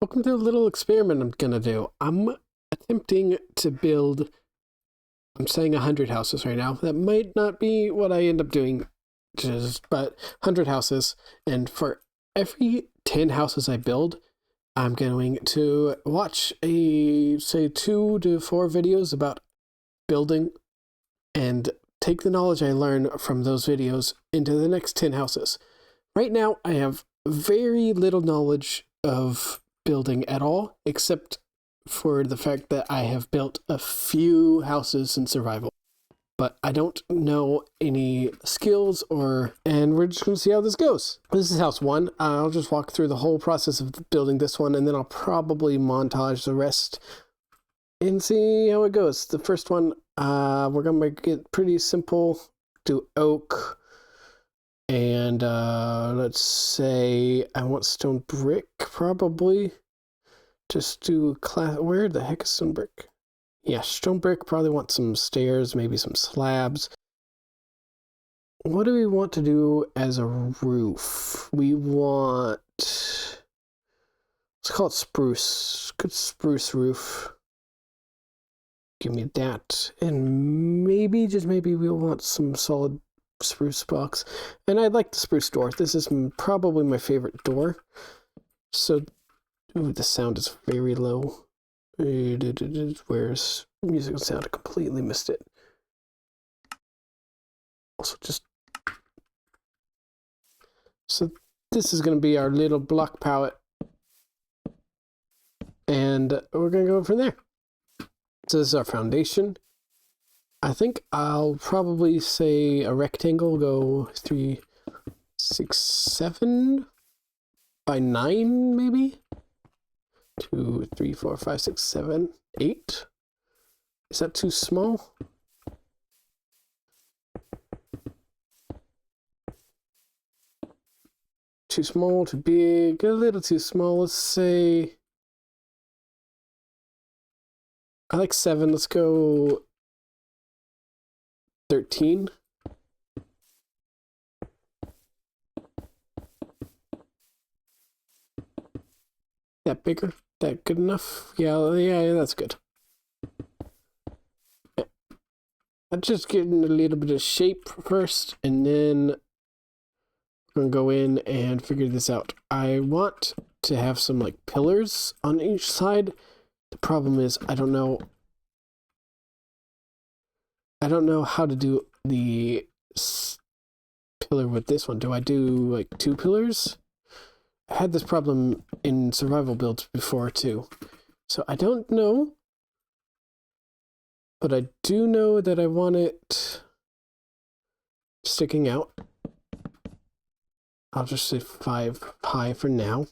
Welcome to a little experiment I'm gonna do. I'm attempting to build, I'm saying 100 houses right now. That might not be what I end up doing, but 100 houses. And for every 10 houses I build, I'm going to watch say 2 to 4 videos about building and take the knowledge I learn from those videos into the next 10 houses. Right now, I have very little knowledge of building at all, except for the fact that I have built a few houses in survival. But I don't know any skills and we're just gonna see how this goes. This is house 1. I'll just walk through the whole process of building this one, and then I'll probably montage the rest and see how it goes. The first one, we're gonna make it pretty simple. Do oak. And let's say I want stone brick, probably. Just do where the heck is stone brick? Yeah, stone brick, probably want some stairs, maybe some slabs. What do we want to do as a roof? We want, let's call it spruce. Good spruce roof. Give me that. And maybe, just maybe, we'll want some solid spruce box. And I like the spruce door. This is probably my favorite door. So, ooh, the sound is very low. Where's musical sound? I completely missed it. Also, so this is going to be our little block palette, and we're going to go from there. So this is our foundation. I think I'll probably say a rectangle, go 3, 6, 7 by 9, maybe. 2, 3, 4, 5, 6, 7, 8. Is that too small? Too small, too big, a little too small. Let's say, I like 7. Let's go 13. That bigger? That good enough? Yeah, that's good. I'm just getting a little bit of shape first, and then I'm gonna go in and figure this out. I want to have some like pillars on each side. The problem is I don't know how to do the pillar with this one. Do I do like 2 pillars? I had this problem in survival builds before too. So I don't know. But I do know that I want it sticking out. I'll just say 5 high for now.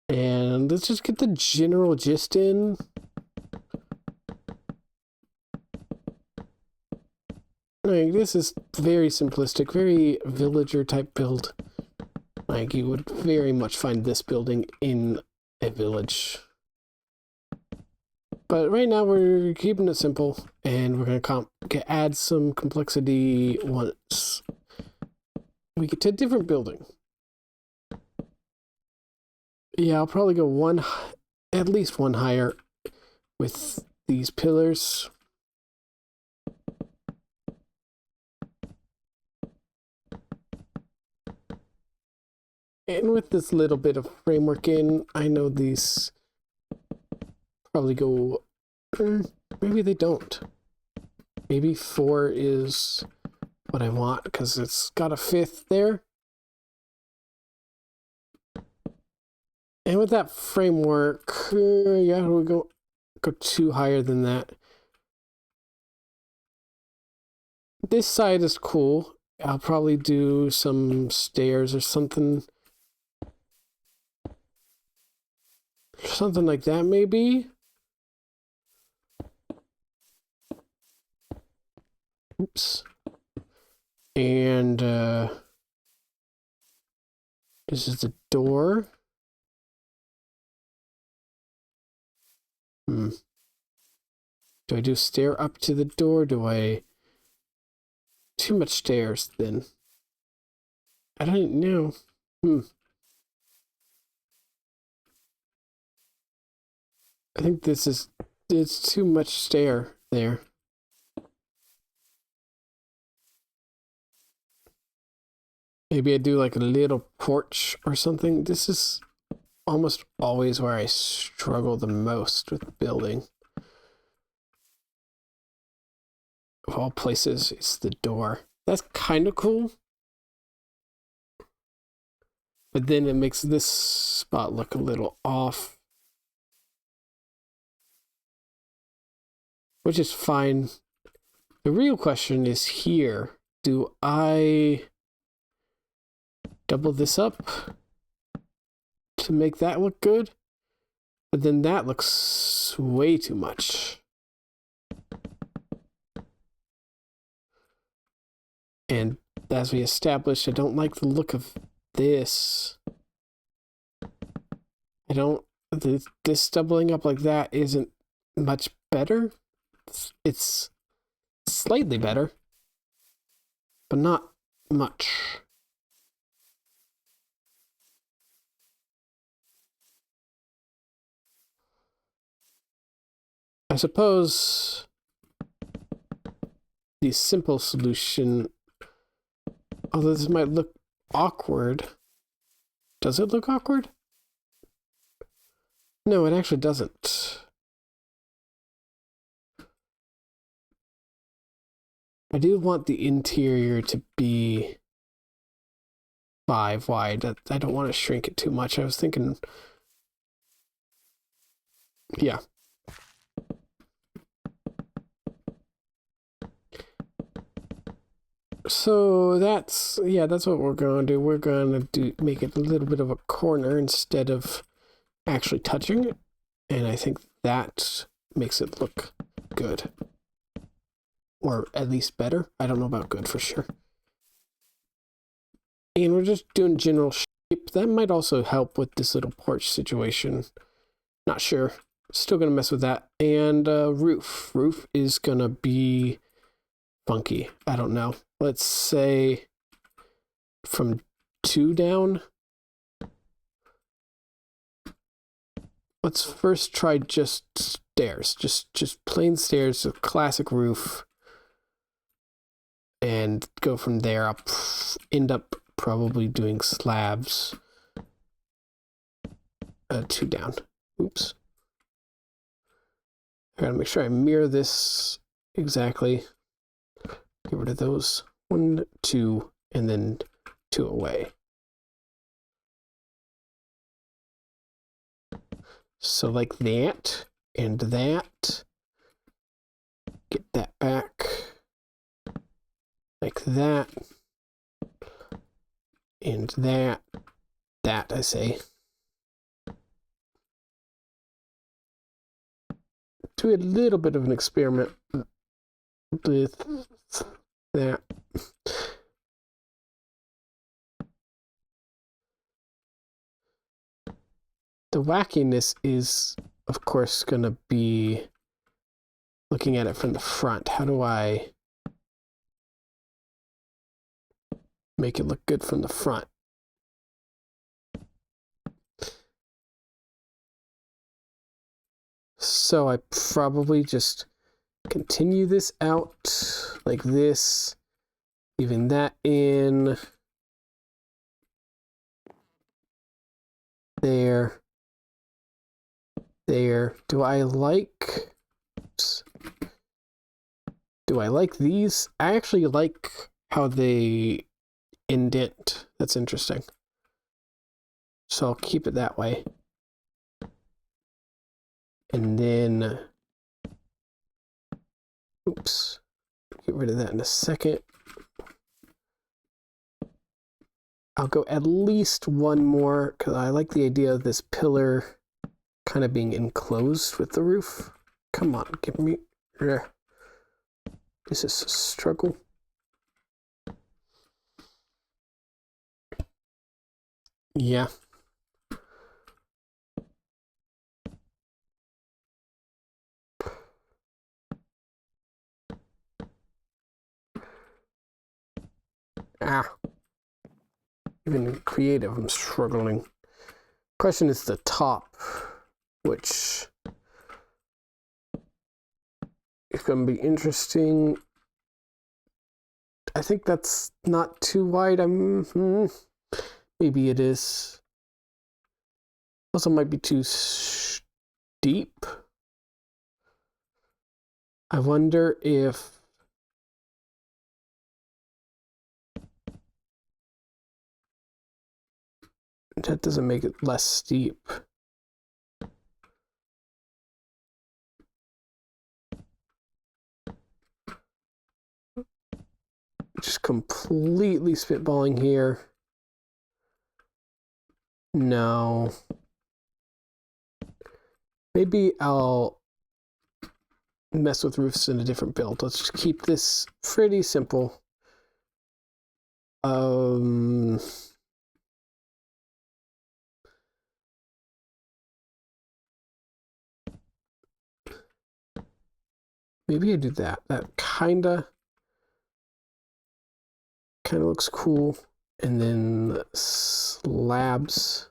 And let's just get the general gist in. Like, this is very simplistic, very villager type build. Like, you would very much find this building in a village. But right now we're keeping it simple, and we're going to add some complexity once we get to a different building. Yeah, I'll probably go at least one higher with these pillars. And with this little bit of framework in, I know these probably go, maybe they don't. Maybe 4 is what I want, because it's got a 5th there. And with that framework, yeah, we'll go 2 higher than that. This side is cool. I'll probably do some stairs or something. Something like that, maybe. Oops. And this is the door. Do I do stair up to the door? Too much stairs then. I don't know. Hmm. I think it's too much stair there. Maybe I do like a little porch or something. This is almost always where I struggle the most with building. Of all places, it's the door. That's kind of cool. But then it makes this spot look a little off. Which is fine. The real question is here. Do I double this up to make that look good? But then that looks way too much. And as we established, I don't like the look of this. I don't... This doubling up like that isn't much better. It's slightly better, but not much. I suppose the simple solution, although this might look awkward. Does it look awkward? No, it actually doesn't. I do want the interior to be 5 wide. I don't want to shrink it too much. I was thinking, yeah. So that's what we're going to do. We're going to make it a little bit of a corner instead of actually touching it. And I think that makes it look good. Or at least better. I don't know about good for sure. And we're just doing general shape. That might also help with this little porch situation. Not sure. Still gonna mess with that. And roof. Roof is gonna be funky. I don't know. Let's say from 2 down. Let's first try just stairs. Just plain stairs, a classic roof. And go from there. I'll end up probably doing slabs. 2 down. Oops. I gotta make sure I mirror this exactly. Get rid of those. 1, 2, and then 2 away. So like that, and that. Get that back. Like that. And that. That, I say. Do a little bit of an experiment with that. The wackiness is, of course, going to be looking at it from the front. How do I make it look good from the front? So I probably just continue this out like this, leaving that in there. There. Do I like these? I actually like how they indent. That's interesting. So I'll keep it that way. And then, oops, get rid of that in a second. I'll go at least one more because I like the idea of this pillar kind of being enclosed with the roof. Come on, give me. This is a struggle. Yeah. Ah. Even creative, I'm struggling. Question is the top, which is going to be interesting. I think that's not too wide. Maybe it is. Also might be too steep. I wonder if that doesn't make it less steep. Just completely spitballing here. No. Maybe I'll mess with roofs in a different build. Let's just keep this pretty simple. Maybe I do that. That kinda looks cool. And then the slabs.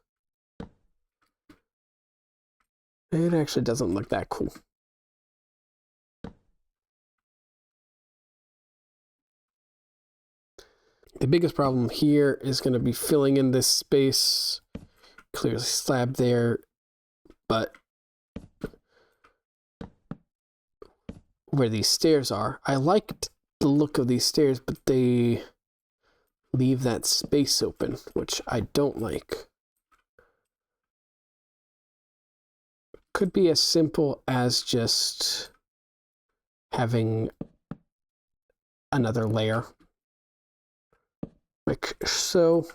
It actually doesn't look that cool. The biggest problem here is going to be filling in this space. Clearly slab there, but where these stairs are, I liked the look of these stairs, but they leave that space open, which I don't like. Could be as simple as just having another layer. Like so.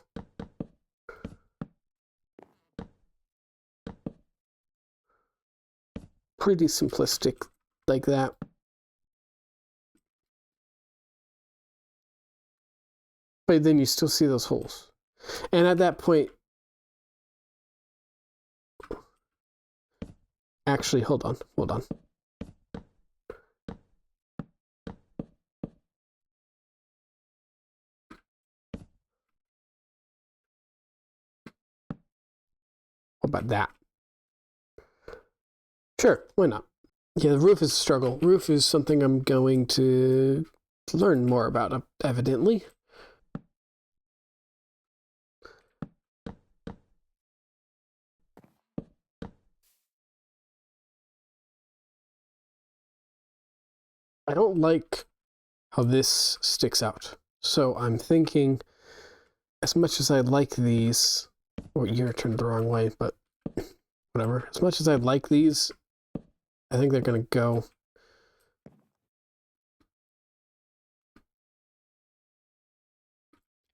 Pretty simplistic like that. But then you still see those holes. And at that point, actually, hold on. What about that? Sure, why not? Yeah, the roof is a struggle. Roof is something I'm going to learn more about, evidently. I don't like how this sticks out. So I'm thinking, as much as I like these, or you're turned the wrong way, but whatever. As much as I like these, I think they're going to go.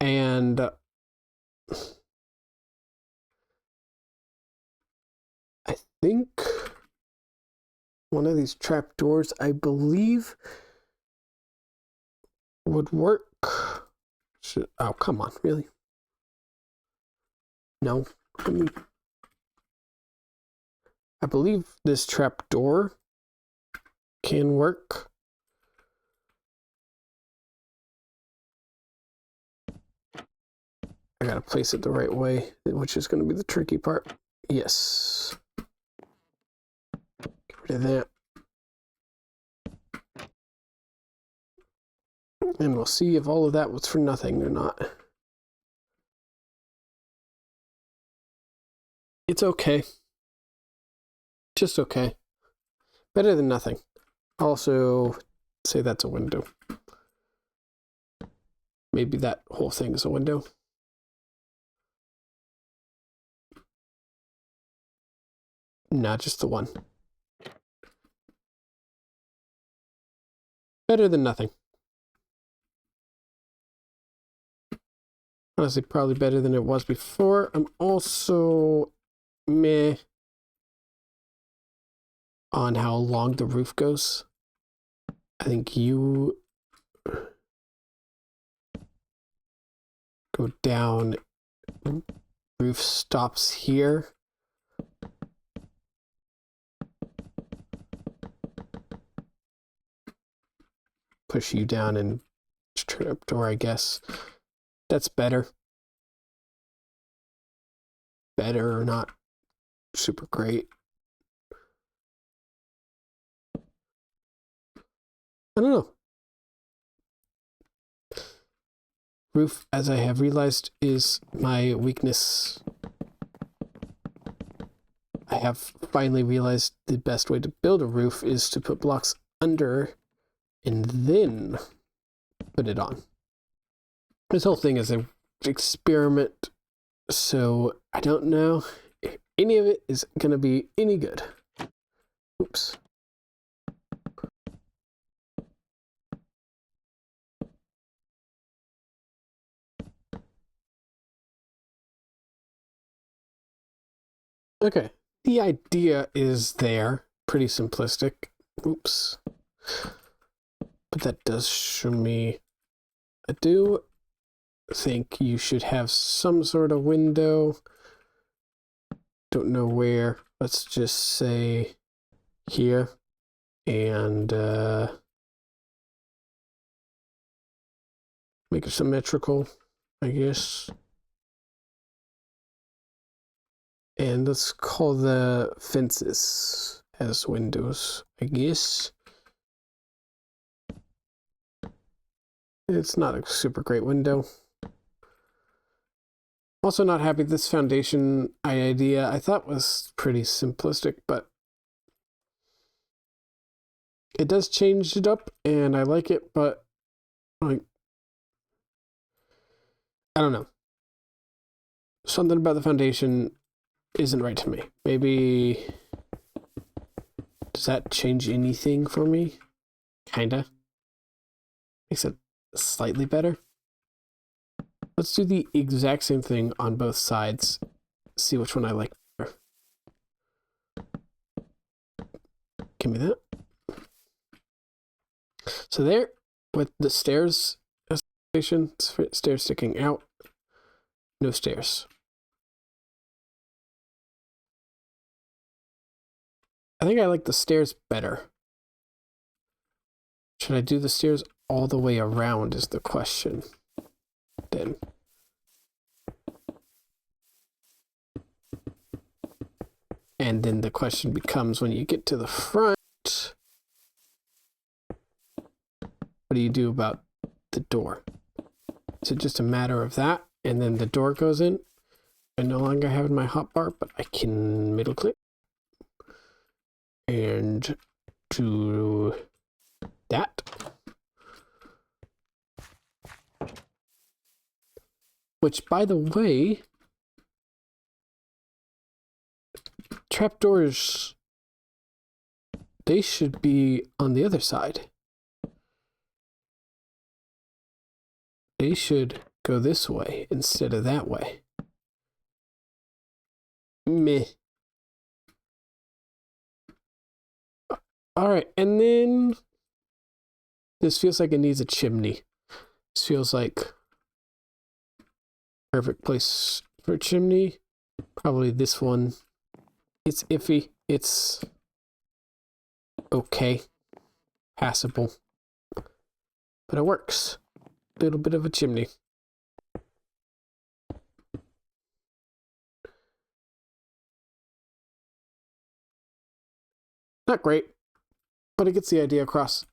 And I think one of these trapdoors, I believe, would work. Oh, come on, really? No. I believe this trapdoor can work. I gotta place it the right way, which is going to be the tricky part. Yes. Get rid of that. And we'll see if all of that was for nothing or not. It's okay. Just okay. Better than nothing. Also, say that's a window. Maybe that whole thing is a window. Not just the one. Better than nothing. Honestly, probably better than it was before. I'm also meh on how long the roof goes. I think you go down. Roof stops here. Push you down and turn up door, I guess. That's better. better, not super great. I don't know. Roof, as I have realized, is my weakness. I have finally realized the best way to build a roof is to put blocks under and then put it on. This whole thing is an experiment, so I don't know if any of it is going to be any good. Oops. Okay, the idea is there, pretty simplistic. Oops. But that does show me, I do think you should have some sort of window. Don't know where. Let's just say here. And make it symmetrical, I guess. And let's call the fences as windows, I guess. It's not a super great window. Also not happy this foundation idea I thought was pretty simplistic, but it does change it up and I like it, but like, I don't know. Something about the foundation isn't right to me. Maybe, does that change anything for me? Kinda. Makes it slightly better. Let's do the exact same thing on both sides. See which one I like better. Give me that. So there, with the stairs, stairs sticking out, no stairs. I think I like the stairs better. Should I do the stairs all the way around is the question. Then. And then the question becomes, when you get to the front, what do you do about the door? Is it just a matter of that, and then the door goes in? I no longer have my hotbar, but I can middle click and do that. Which, by the way, trapdoors, they should be on the other side. They should go this way instead of that way. Meh. All right, and then this feels like it needs a chimney. This feels like perfect place for a chimney. Probably this one. It's iffy. It's okay. Passable. But it works. A little bit of a chimney. Not great, but it gets the idea across.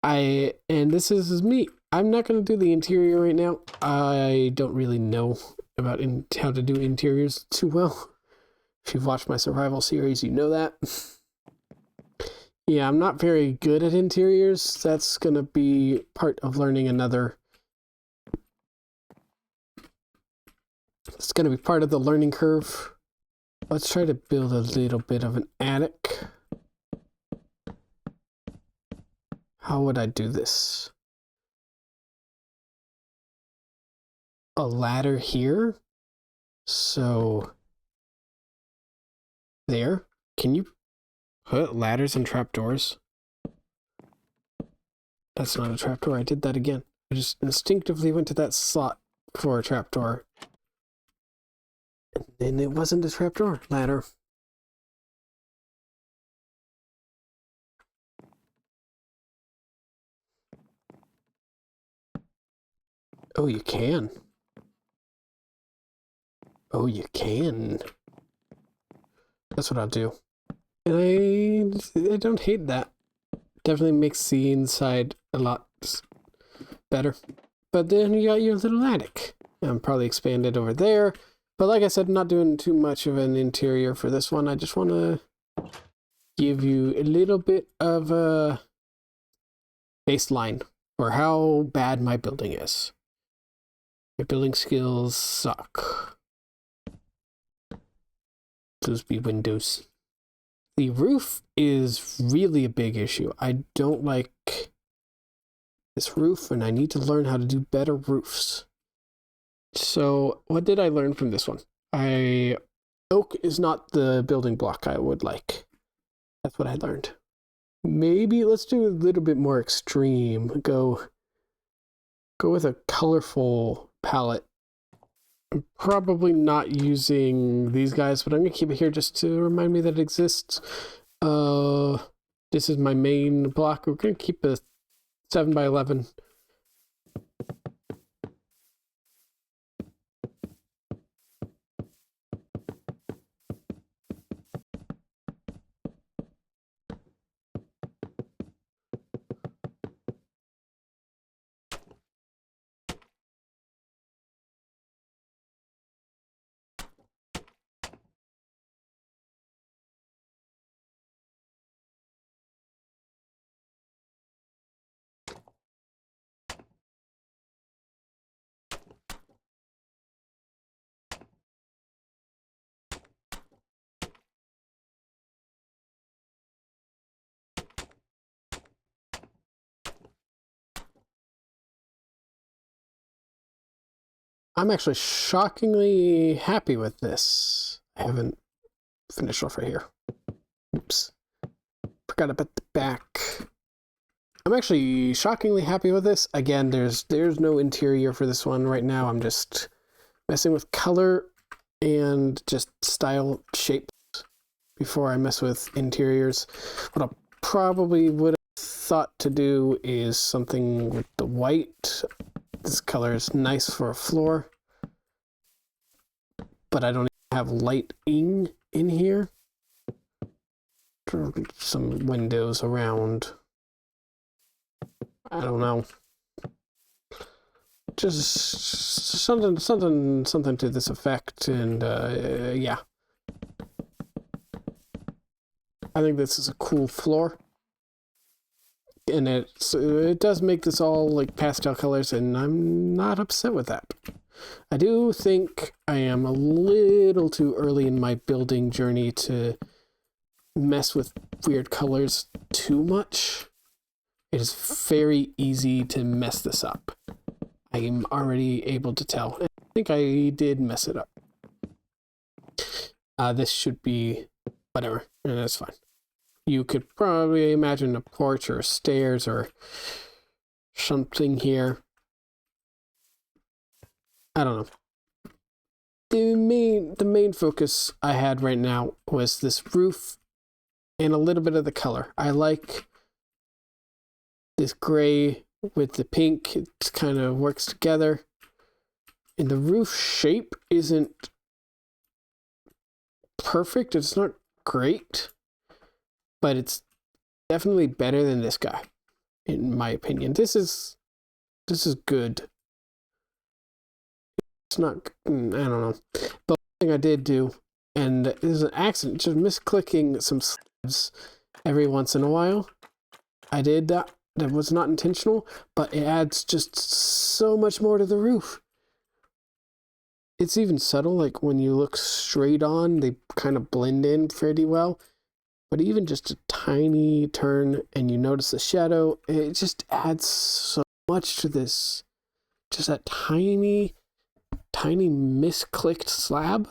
And this is me. I'm not going to do the interior right now. I don't really know about how to do interiors too well. If you've watched my survival series, you know that. Yeah, I'm not very good at interiors. That's going to be part of learning another. It's going to be part of the learning curve. Let's try to build a little bit of an attic. How would I do this? A ladder here. So there. Can you put ladders and trapdoors? That's not a trapdoor. I did that again. I just instinctively went to that slot for a trapdoor. And then it wasn't a trapdoor ladder. Oh, you can. Oh, you can. That's what I'll do. And I don't hate that. Definitely makes the inside a lot better. But then you got your little attic. I'm probably expanded over there. But like I said, I'm not doing too much of an interior for this one. I just want to give you a little bit of a baseline for how bad my building is. My building skills suck. Those be windows. The roof is really a big issue. I don't like this roof, and I need to learn how to do better roofs. So what did I learn from this one? Oak is not the building block I would like. That's what I learned. Maybe let's do a little bit more extreme. Go with a colorful palette. I'm probably not using these guys, but I'm gonna keep it here just to remind me that it exists. This is my main block. We're gonna keep a 7x11. I'm actually shockingly happy with this. I haven't finished off right here. Oops. Forgot about the back. I'm actually shockingly happy with this. Again, there's no interior for this one right now. I'm just messing with color and just style shapes before I mess with interiors. What I probably would have thought to do is something with the white. This color is nice for a floor, but I don't have lighting in here. Some windows around. I don't know. Just something to this effect, and yeah. I think this is a cool floor. And it does make this all like pastel colors, and I'm not upset with that. I do think I am a little too early in my building journey to mess with weird colors too much. It is very easy to mess this up. I am already able to tell. I think I did mess it up. This should be whatever, and that's fine. You could probably imagine a porch or stairs or something here. I don't know. The main focus I had right now was this roof and a little bit of the color. I like this gray with the pink. It kind of works together. And the roof shape isn't perfect. It's not great, but it's definitely better than this guy, in my opinion. This is good. It's not, I don't know. But one thing I did do, and this is an accident, just misclicking some slabs every once in a while. I did that. That was not intentional, but it adds just so much more to the roof. It's even subtle, like when you look straight on, they kind of blend in pretty well. But even just a tiny turn and you notice the shadow, it just adds so much to this. Just that tiny misclicked slab.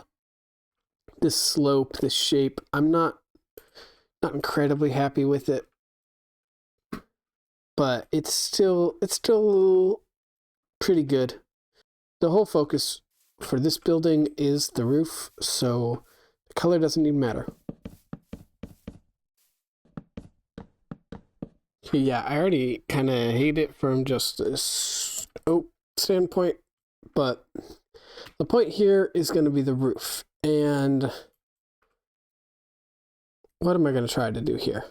This slope, this shape, I'm not incredibly happy with it. But it's still pretty good. The whole focus for this building is the roof, so the color doesn't even matter. Yeah, I already kind of hate it from just this standpoint, but The point here is going to be the roof. And what am I going to try to do here?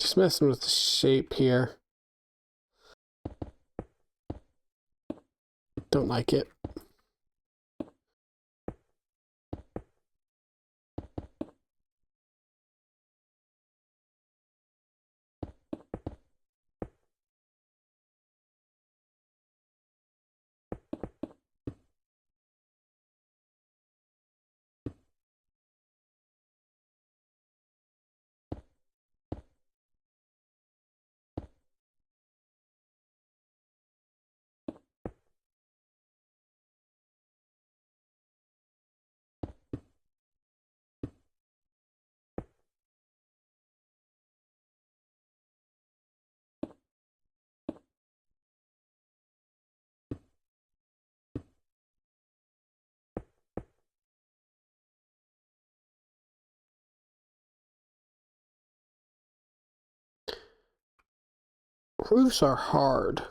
Just messing with the shape here. Don't like it. Roofs are hard.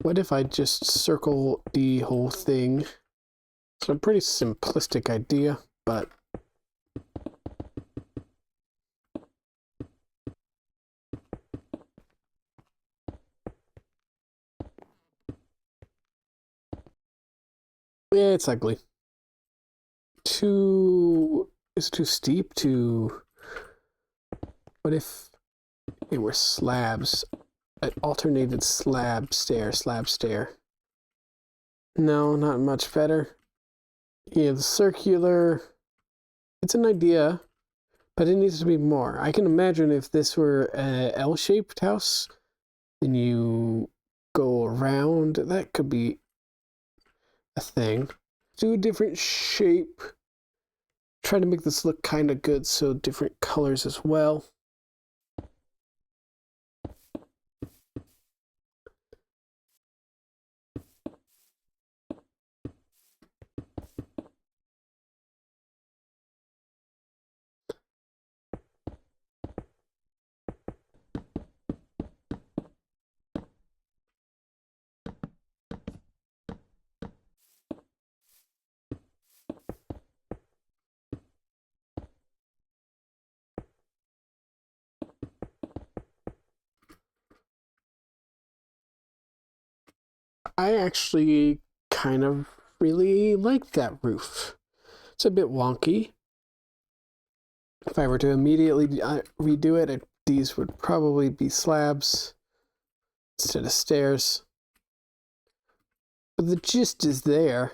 What if I just circle the whole thing? It's a pretty simplistic idea, but yeah, it's ugly. It's too steep to... What if it were slabs? An alternated slab stair. No, not much better. Yeah, the circular... It's an idea, but it needs to be more. I can imagine if this were an L-shaped house, and you go around, that could be a thing. Do a different shape. Try to make this look kind of good, so different colors as well. I actually kind of really like that roof. It's a bit wonky. If I were to immediately redo it, these would probably be slabs instead of stairs. But the gist is there.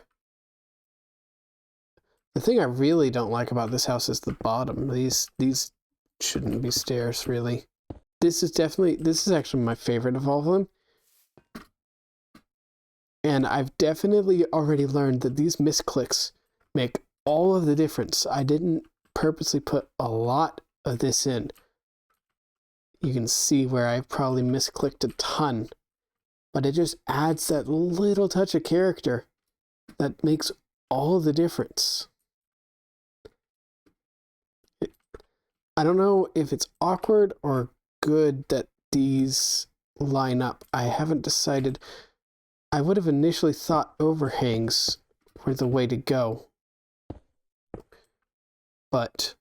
The thing I really don't like about this house is the bottom. These shouldn't be stairs, really. This is actually my favorite of all of them. And I've definitely already learned that these misclicks make all of the difference. I didn't purposely put a lot of this in. You can see where I probably misclicked a ton. But it just adds that little touch of character that makes all the difference. I don't know if it's awkward or good that these line up. I haven't decided. I would have initially thought overhangs were the way to go. But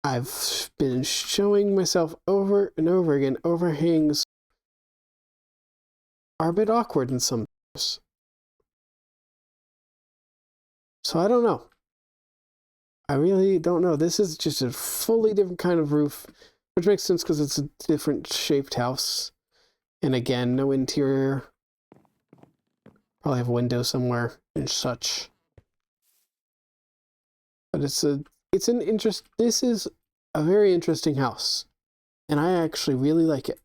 I've been showing myself over and over again, overhangs are a bit awkward in some cases. So I don't know. I really don't know. This is just a fully different kind of roof, which makes sense because it's a different shaped house. And again, no interior. Probably have a window somewhere and such. But this is a very interesting house. And I actually really like it.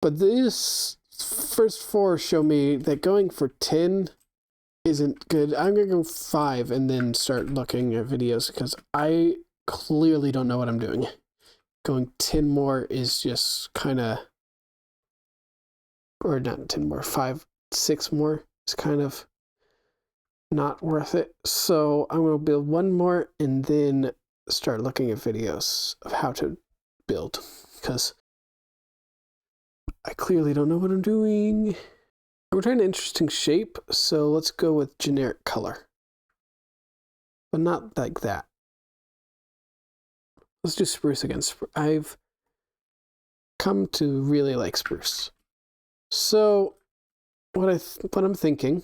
But this first 4 show me that going for 10 isn't good. I'm going to go 5 and then start looking at videos because I clearly don't know what I'm doing. going 10 more is just kind of, or not 10 more, 5, 6 more is kind of not worth it. So I'm going to build one more and then start looking at videos of how to build, because I clearly don't know what I'm doing. We're trying an interesting shape, so let's go with generic color. But not like that. Let's do spruce again. I've come to really like spruce. So what I'm thinking,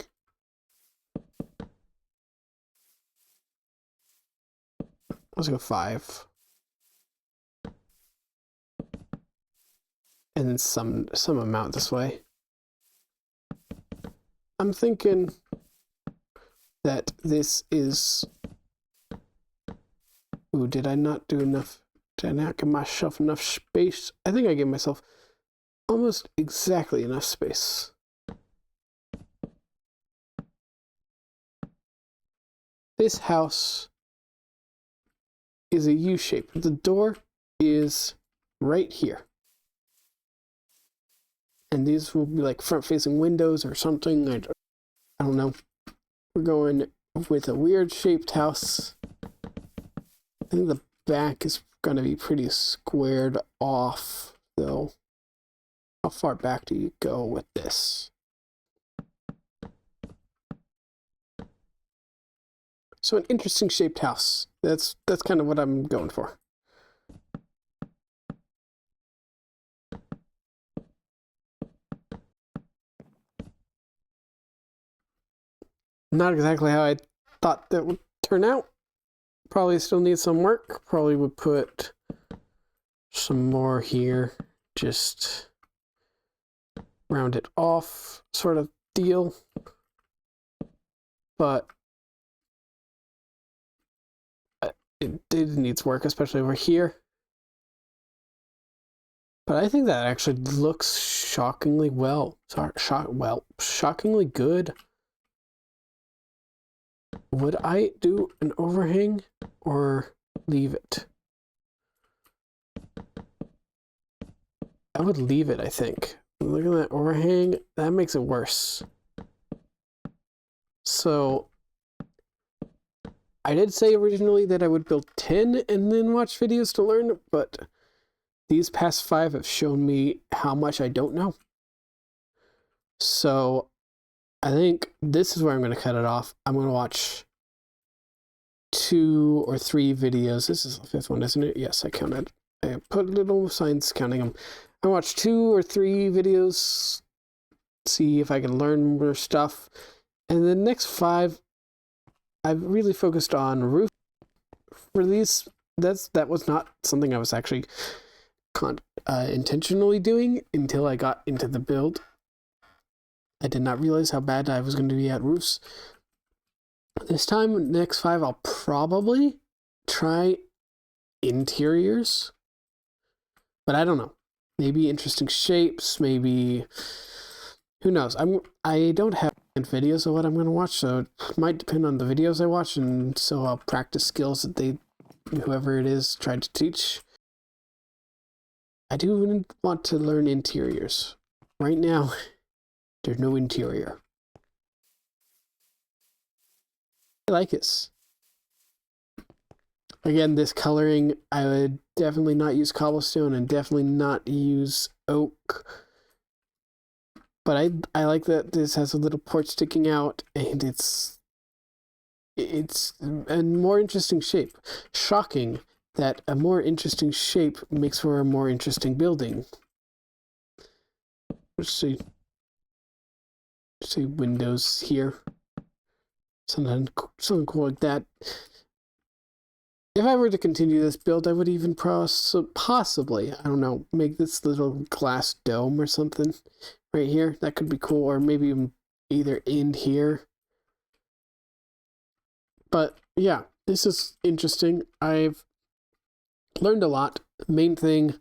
let's go 5. And then some amount this way. I'm thinking that this is... Ooh, did I not do enough? Did I not give myself enough space? I think I gave myself almost exactly enough space. This house is a U shape. The door is right here. And these will be like front-facing windows or something. I don't know. We're going with a weird shaped house. I think the back is going to be pretty squared off, though. How far back do you go with this? So an interesting shaped house. That's kind of what I'm going for. Not exactly how I thought that would turn out. Probably still needs some work. Probably would put some more here. Just round it off sort of deal. But it needs work, especially over here. But I think that actually looks shockingly well. Shockingly good. Would I do an overhang or leave it? I would leave it, I think. Look at that overhang. That makes it worse. So I did say originally that I would build 10 and then watch videos to learn, but these past 5 have shown me how much I don't know. So I think this is where I'm going to cut it off. I'm going to watch 2 or 3 videos. This is the 5th one, isn't it? Yes, I counted. I put little signs counting them. I watched 2 or 3 videos, see if I can learn more stuff. And the next 5, I've really focused on roof. For these, that was not something I was actually intentionally doing until I got into the build. I did not realize how bad I was going to be at roofs. This time, next 5, I'll probably try interiors. But I don't know. Maybe interesting shapes, maybe... Who knows? I don't have videos of what I'm going to watch, so it might depend on the videos I watch, and so I'll practice skills that whoever it is, tried to teach. I do want to learn interiors. Right now, there's no interior. I like this. Again, this coloring, I would definitely not use cobblestone and definitely not use oak. But I like that this has a little porch sticking out, and it's a more interesting shape. Shocking that a more interesting shape makes for a more interesting building. Let's see. Windows here. Something cool like that. If I were to continue this build, I would even possibly, I don't know, make this little glass dome or something right here. That could be cool, or maybe even either end here. But yeah, this is interesting. I've learned a lot. Main thing,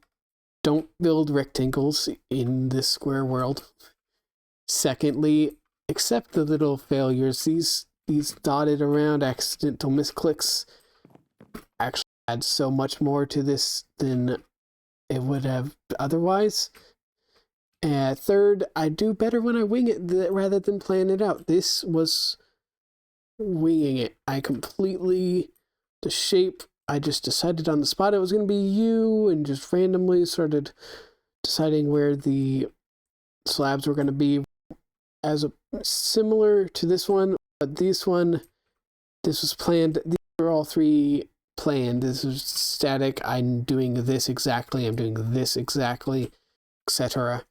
don't build rectangles in this square world. Secondly, accept the little failures. These dotted around accidental misclicks actually add so much more to this than it would have otherwise. And third, I do better when I wing it rather than plan it out. This was winging it. I completely, the shape, I just decided on the spot it was going to be you, and just randomly started deciding where the slabs were going to be as a similar to this one, but this was planned. These were all three planned. This is static. I'm doing this exactly. I'm doing this exactly, etc.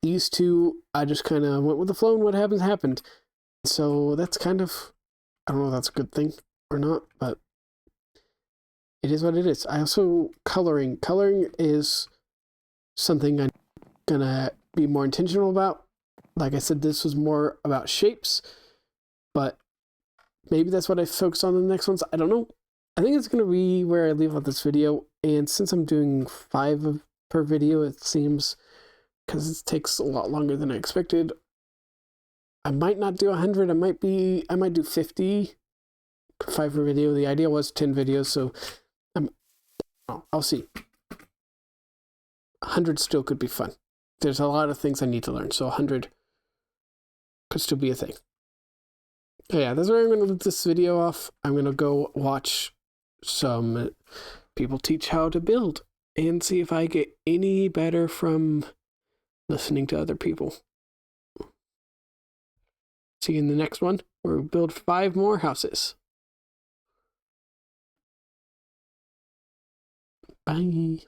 These two, I just kind of went with the flow, and what happens happened. So that's kind of, I don't know if that's a good thing or not, but it is what it is. I also, coloring is something I'm gonna be more intentional about. Like I said, this was more about shapes, but maybe that's what I focus on in the next ones. I don't know. I think it's gonna be where I leave out this video, and since I'm doing 5 per video, it seems, because it takes a lot longer than I expected, I might not do 100. I might do 50, 5 per video. The idea was 10 videos, so I'll see. 100 still could be fun. There's a lot of things I need to learn, so 100 could still be a thing. So yeah, that's where I'm going to leave this video off. I'm going to go watch some people teach how to build and see if I get any better from listening to other people. See you in the next one, where we build 5 more houses. Bye.